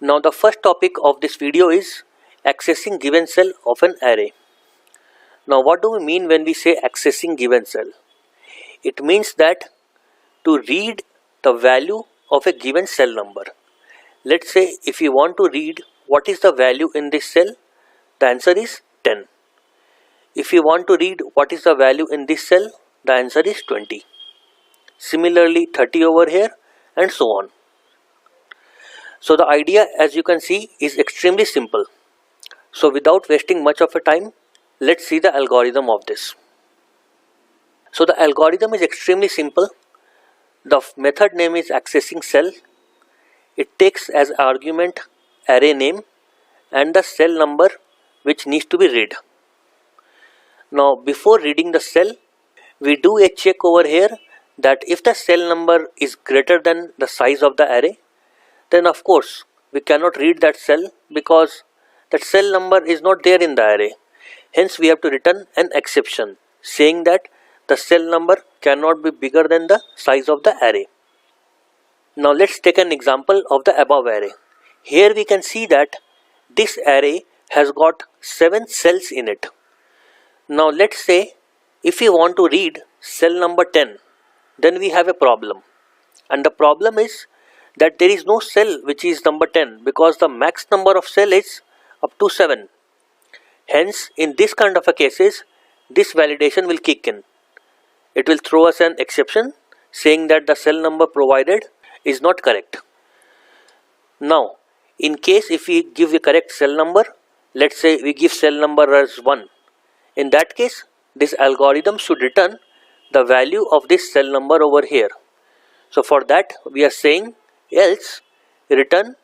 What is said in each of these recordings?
Now the first topic of this video is accessing given cell of an array. Now what do we mean when we say accessing given cell? It means that to read the value of a given cell number. Let's say if you want to read what is the value in this cell, the answer is 10. If you want to read what is the value in this cell, the answer is 20. Similarly 30 over here and so on. So the idea, as you can see, is extremely simple. So without wasting much of a time, let's see the algorithm of this. So the algorithm is extremely simple. The method name is accessing cell. It takes as argument array name and the cell number which needs to be read. Now before reading the cell, we do a check over here that if the cell number is greater than the size of the array, then of course we cannot read that cell because that cell number is not there in the array. Hence we have to return an exception saying that the cell number cannot be bigger than the size of the array. Now let's take an example of the above array. Here we can see that this array has got 7 cells in it. Now let's say if we want to read cell number 10, then we have a problem. And the problem is that there is no cell which is number 10 because the max number of cell is up to 7. Hence in this kind of a cases, this validation will kick in. It will throw us an exception saying that the cell number provided is not correct. Now in case if we give the correct cell number, let's say we give cell number as 1. In that case this algorithm should return the value of this cell number over here. So for that we are saying else return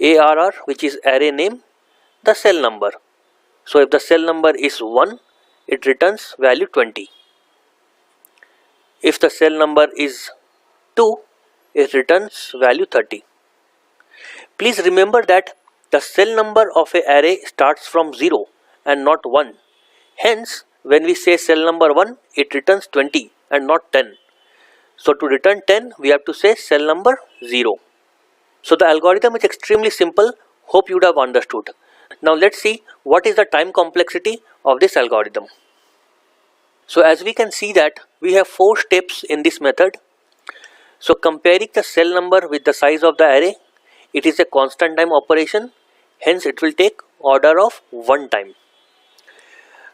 ARR, which is array name, the cell number. So if the cell number is 1, it returns value 20. If the cell number is 2, it returns value 30. Please remember that the cell number of an array starts from 0 and not 1. Hence when we say cell number 1, it returns 20 and not 10. So to return 10, we have to say cell number 0. So the algorithm is extremely simple. Hope you would have understood. Now let's see what is the time complexity of this algorithm. So as we can see that we have 4 steps in this method. So comparing the cell number with the size of the array, it is a constant time operation. Hence it will take order of 1 time.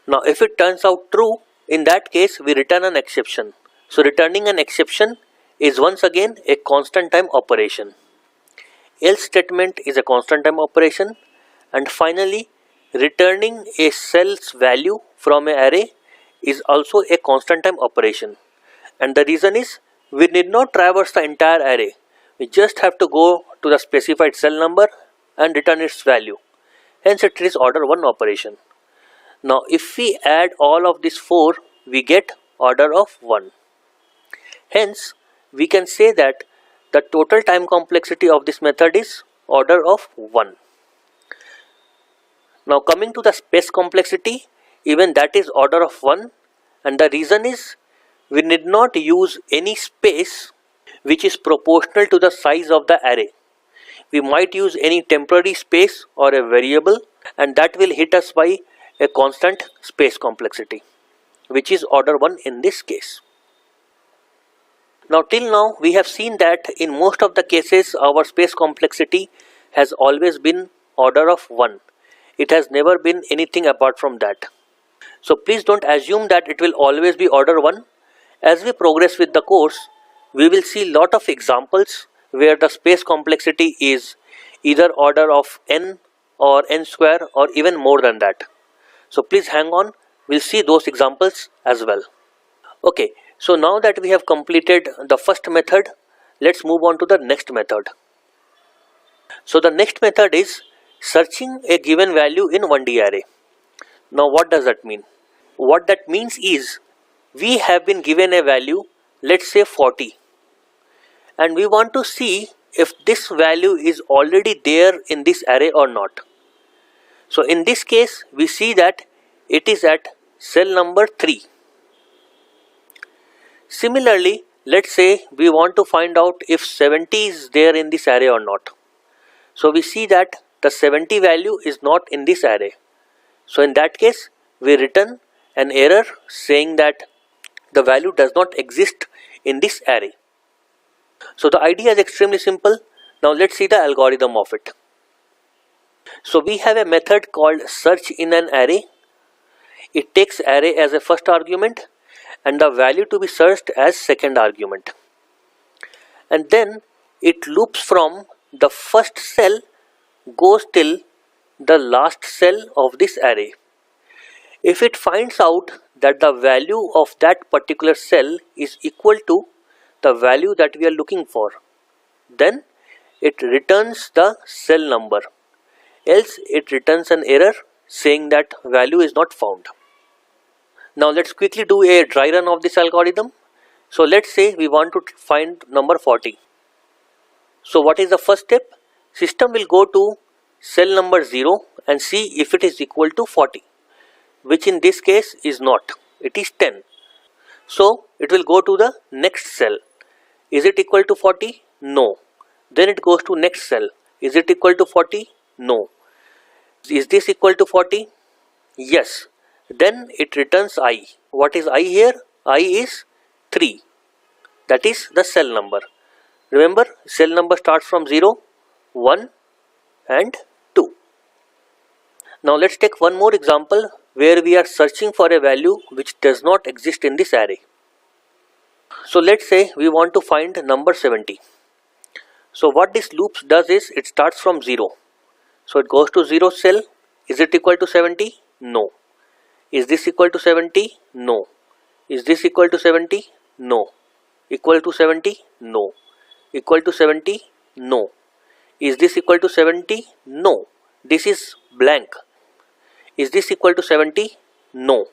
Now if it turns out true, in that case we return an exception. So returning an exception is once again a constant time operation. Else statement is a constant time operation. And finally returning a cell's value from an array is also a constant time operation. And the reason is we need not traverse the entire array. We just have to go to the specified cell number and return its value. Hence it is order 1 operation. Now if we add all of these 4, we get order of 1. Hence we can say that the total time complexity of this method is order of 1. Now coming to the space complexity, even that is order of 1, and the reason is we need not use any space which is proportional to the size of the array. We might use any temporary space or a variable, and that will hit us by a constant space complexity, which is order 1 in this case. Now till now we have seen that in most of the cases our space complexity has always been order of 1. It has never been anything apart from that. So please don't assume that it will always be order 1. As we progress with the course, we will see lot of examples where the space complexity is either order of n or n square or even more than that. So please hang on, we'll see those examples as well. Okay, so now that we have completed the first method, let's move on to the next method. So the next method is searching a given value in 1D array. Now what does that mean? What that means is we have been given a value, let's say 40, and we want to see if this value is already there in this array or not. So in this case we see that it is at cell number 3. Similarly, let's say we want to find out if 70 is there in this array or not. So we see that the 70 value is not in this array. So in that case, we return an error saying that the value does not exist in this array. So the idea is extremely simple. Now let's see the algorithm of it. So we have a method called search in an array. It takes array as a first argument and the value to be searched as second argument. And then it loops from the first cell goes till the last cell of this array. If it finds out that the value of that particular cell is equal to the value that we are looking for, then it returns the cell number, else it returns an error saying that value is not found. Now let's quickly do a dry run of this algorithm. So let's say we want to find number 40. So what is the first step? System will go to cell number 0 and see if it is equal to 40, which in this case is not, it is 10. So it will go to the next cell. Is it equal to 40? No. Then it goes to next cell. Is it equal to 40? No. Is this equal to 40? Yes. Then it returns I. What is I here? I is 3. That is the cell number. Remember, cell number starts from 0, 1 and 2. Now let's take one more example where we are searching for a value which does not exist in this array. So let's say we want to find number 70. So what this loop does is it starts from 0. So it goes to 0 cell. Is it equal to 70? No. Is this equal to 70? No. Is this equal to 70? No. Equal to 70? No. Equal to 70? No. Is this equal to 70? No. This is blank. Is this equal to 70? No.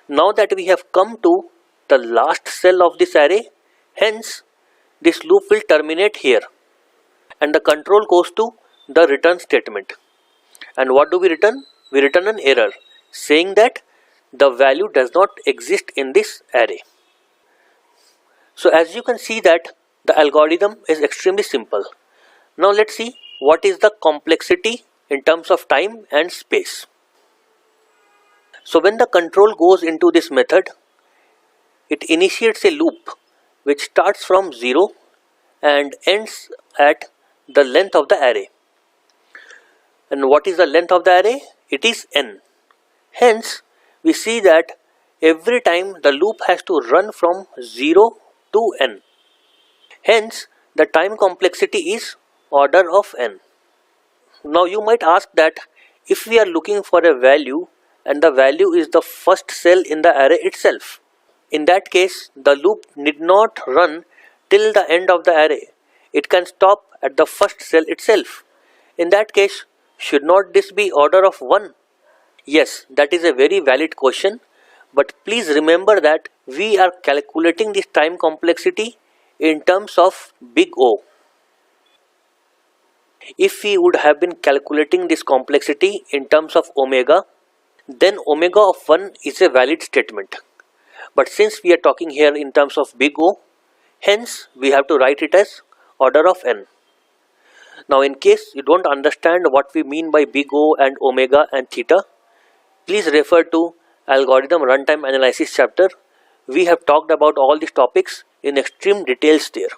Now that we have come to the last cell of this array, hence this loop will terminate here and the control goes to the return statement. And what do we return? We return an error saying that the value does not exist in this array. So as you can see that the algorithm is extremely simple. Now let's see what is the complexity in terms of time and space. So when the control goes into this method, it initiates a loop which starts from 0 and ends at the length of the array. And what is the length of the array? It is n. Hence, we see that every time the loop has to run from 0 to n. Hence, the time complexity is order of n. Now you might ask that if we are looking for a value and the value is the first cell in the array itself, in that case the loop need not run till the end of the array. It can stop at the first cell itself. In that case, should not this be order of 1? Yes, that is a very valid question, but please remember that we are calculating this time complexity in terms of big O. If we would have been calculating this complexity in terms of omega, then omega of 1 is a valid statement. But since we are talking here in terms of big O, hence we have to write it as order of n. Now in case you don't understand what we mean by big O and omega and theta, please refer to algorithm runtime analysis chapter. We have talked about all these topics in extreme details there.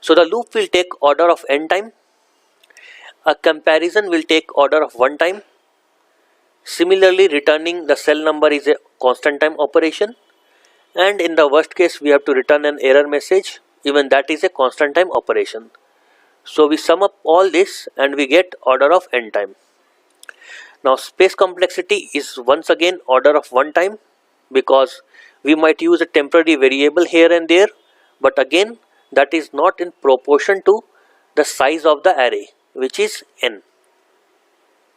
So the loop will take order of n time. A comparison will take order of 1 time. Similarly, returning the cell number is a constant time operation. And in the worst case, we have to return an error message. Even that is a constant time operation. So we sum up all this and we get order of n time. Now space complexity is once again order of 1 time, because we might use a temporary variable here and there, but again that is not in proportion to the size of the array, which is n.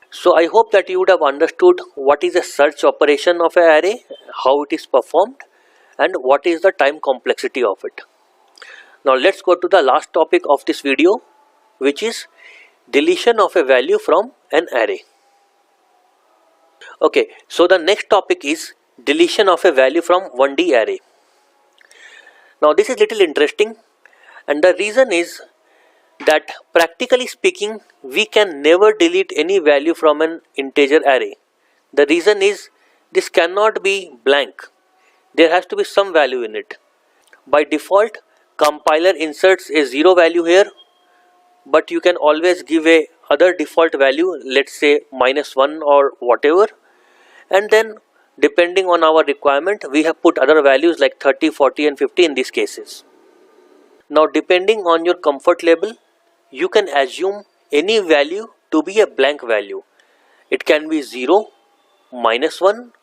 So I hope that you would have understood what is a search operation of an array, how it is performed, and what is the time complexity of it. Now let's go to the last topic of this video, which is deletion of a value from an array. Okay, so the next topic is deletion of a value from 1D array. Now this is little interesting, and the reason is that practically speaking, we can never delete any value from an integer array. The reason is this cannot be blank. There has to be some value in it. By default, compiler inserts a 0 value here, but you can always give a other default value, let's say -1 or whatever, and then depending on our requirement we have put other values like 30, 40 and 50 in these cases. Now depending on your comfort level, you can assume any value to be a blank value. It can be 0, -1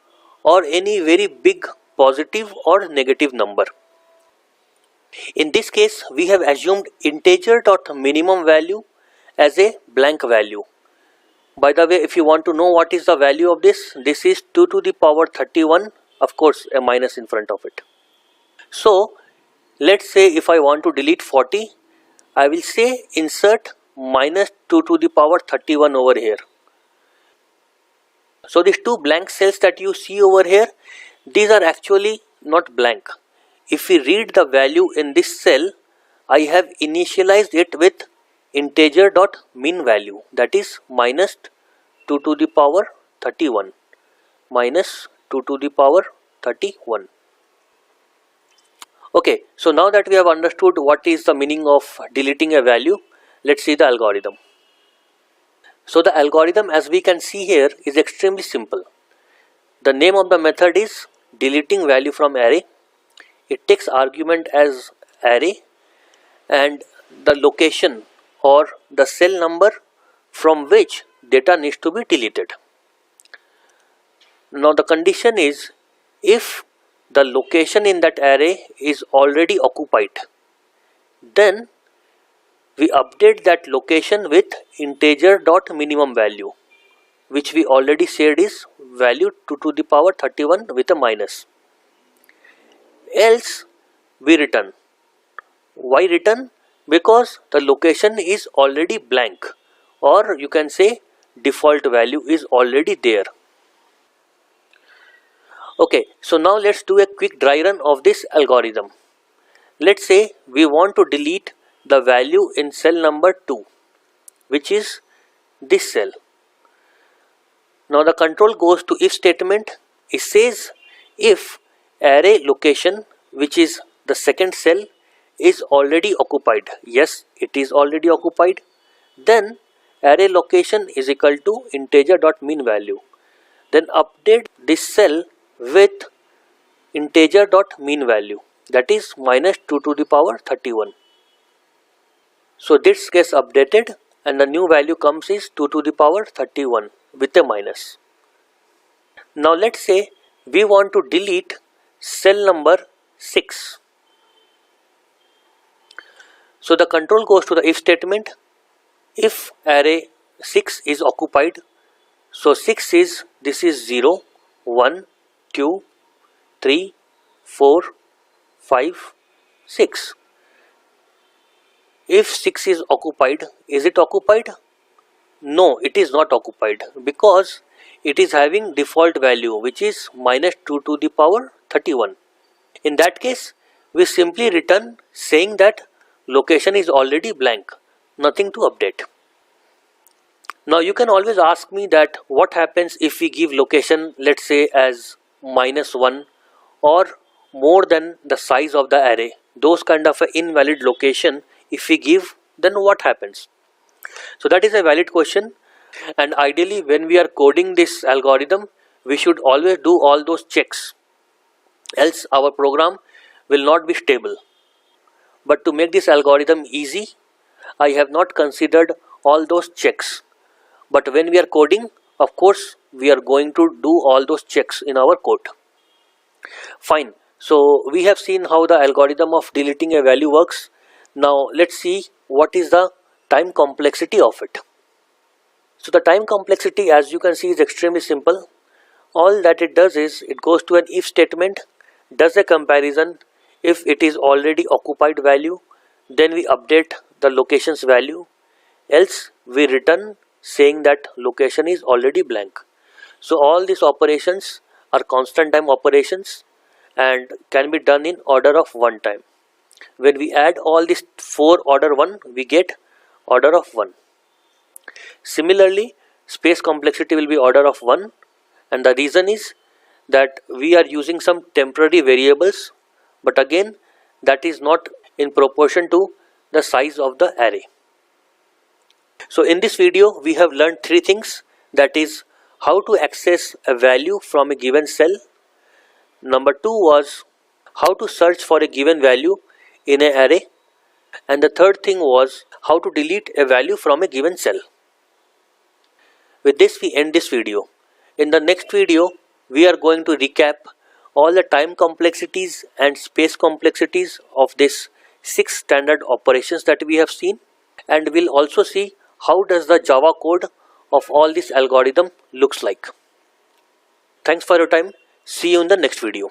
or any very big positive or negative number. In this case we have assumed integer.minimum value as a blank value. By the way, if you want to know what is the value of this is 2 to the power 31, of course a minus in front of it. So let's say if I want to delete 40, I will say insert -2 to the power 31 over here. So these two blank cells that you see over here, these are actually not blank. If we read the value in this cell, I have initialized it with integer.min value, that is -2 to the power 31, -2 to the power 31. Okay, so now that we have understood what is the meaning of deleting a value, let's see the algorithm. So the algorithm, as we can see here, is extremely simple. The name of the method is deleting value from array. It takes argument as array and the location or the cell number from which data needs to be deleted. Now the condition is if the location in that array is already occupied, then we update that location with integer.minimum value, which we already said is value 2 to the power 31 with a minus. Else we return. Why return? Because the location is already blank, or you can say default value is already there. Okay, so now let's do a quick dry run of this algorithm. Let's say we want to delete the value in cell number 2, which is this cell. Now the control goes to if statement. It says if array location, which is the second cell, is already occupied. Yes, it is already occupied. Then array location is equal to integer.min value. Then update this cell with integer.min value, that is -2 to the power 31. So this gets updated and the new value comes is 2 to the power 31 with a minus. Now let's say we want to delete cell number 6. So the control goes to the if statement. If array 6 is occupied, so 6 is, this is 0, 1, 2, 3, 4, 5, 6. If 6 is occupied, is it occupied? No, it is not occupied because it is having default value, which is -2 to the power 31. In that case, we simply return saying that location is already blank, nothing to update. Now you can always ask me that what happens if we give location, let's say as -1 or more than the size of the array, those kind of an invalid location if we give, then what happens? So that is a valid question, and ideally when we are coding this algorithm, we should always do all those checks, else our program will not be stable. But to make this algorithm easy, I have not considered all those checks. But when we are coding, of course, we are going to do all those checks in our code. Fine. So we have seen how the algorithm of deleting a value works. Now let's see what is the time complexity of it. So the time complexity, as you can see, is extremely simple. All that it does is it goes to an if statement, does a comparison. If it is already occupied value, then we update the location's value, else we return saying that location is already blank. So all these operations are constant time operations and can be done in order of one time. When we add all these 4 order 1, we get order of 1. Similarly, space complexity will be order of 1, and the reason is that we are using some temporary variables, but again that is not in proportion to the size of the array. So in this video we have learned three things, that is how to access a value from a given cell. Number 2 was how to search for a given value in an array, and the third thing was how to delete a value from a given cell. With this we end this video. In the next video we are going to recap all the time complexities and space complexities of this 6 standard operations that we have seen, and we'll also see how does the Java code of all this algorithm looks like. Thanks for your time. See you in the next video.